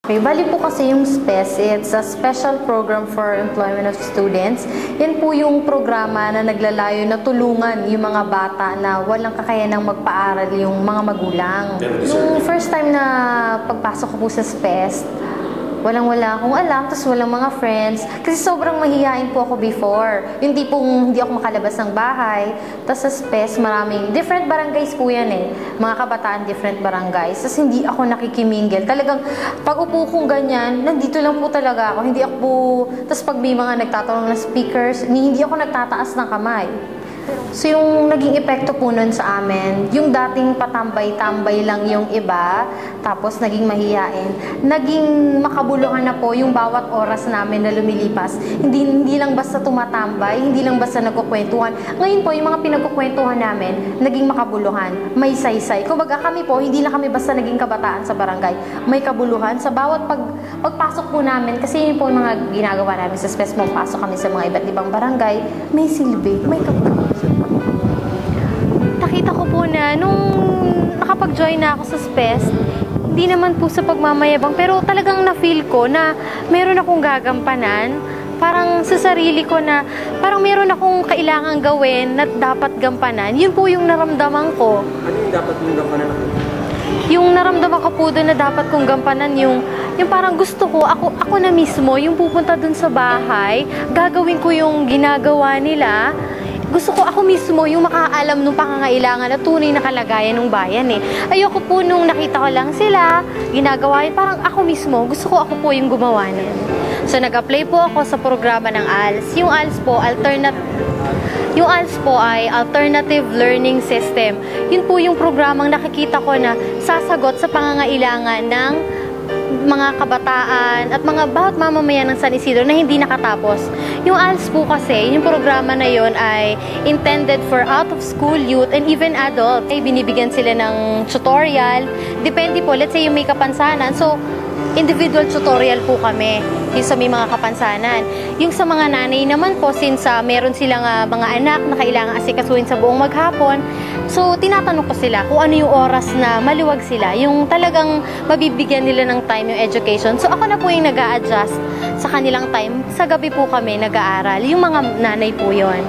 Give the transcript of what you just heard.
Okay, bali po kasi yung SPES, it's a Special Program for Employment of Students. Yan po yung programa na naglalayo na tulungan yung mga bata na walang kakayanang magpaaral yung mga magulang. Nung first time na pagpasok ko po sa SPES, walang-wala akong alam, tapos walang mga friends. Kasi sobrang mahihain po ako before. Yung tipong hindi ako makalabas ng bahay. Tapos sa SPES, maraming different barangays po yan eh. Mga kabataan, different barangays. Tapos hindi ako nakikimingle. Talagang pag upo kong ganyan, nandito lang po talaga ako. Hindi ako po... Tapos pag may mga nagtatanong na speakers, hindi ako nagtataas ng kamay. So yung naging epekto po nun sa amin, yung dating patambay-tambay lang yung iba, tapos naging mahihain, naging makabuluhan na po yung bawat oras namin na lumilipas. Hindi lang basta tumatambay, hindi lang basta nagkukwentuhan. Ngayon po, yung mga pinagkukwentuhan namin, naging makabuluhan, may saysay. Kumbaga kami po, hindi lang kami basta naging kabataan sa barangay, may kabuluhan. Sa bawat pagpasok po namin, kasi yun po yung mga ginagawa namin sa SPES, pasok kami sa mga iba't ibang barangay, may silbi, may kabuluhan. Nakita ko po na nung nakapag-join na ako sa SPES, hindi naman po sa pagmamayabang, pero talagang na-feel ko na meron akong gagampanan, parang sa sarili ko na parang meron akong kailangan gawin na dapat gampanan. Yun po yung naramdaman ko. Ano yung dapat mong gampanan ako? Yung naramdaman ko po doon na dapat kong gampanan, yung parang gusto ko, ako na mismo, yung pupunta doon sa bahay, gagawin ko yung ginagawa nila. Gusto ko ako mismo yung makaalam nung pangangailangan at tunay na kalagayan ng bayan eh. Ayoko po nung nakita ko lang sila, ginagawa yun, parang ako mismo, gusto ko ako po yung gumawa niyan. So nag-apply po ako sa programa ng ALS. Yung ALS po ay Alternative Learning System. Yun po yung programang nakikita ko na sasagot sa pangangailangan ng mga kabataan at mga bawat mamamayan ng San Isidro na hindi nakatapos. Yung ALS po kasi, yung programa na yon ay intended for out-of-school youth and even adult. Ay binibigyan sila ng tutorial. Depende po, let's say yung may kapansanan. So, individual tutorial po kami yung sa may mga kapansanan. Yung sa mga nanay naman po, since meron silang mga anak na kailangan asikasuhin sa buong maghapon, so tinatanong ko sila kung ano yung oras na maluwag sila, yung talagang mabibigyan nila ng time yung education. So ako na po yung nag-a-adjust sa kanilang time. Sa gabi po kami nag-aaral. Yung mga nanay po yon.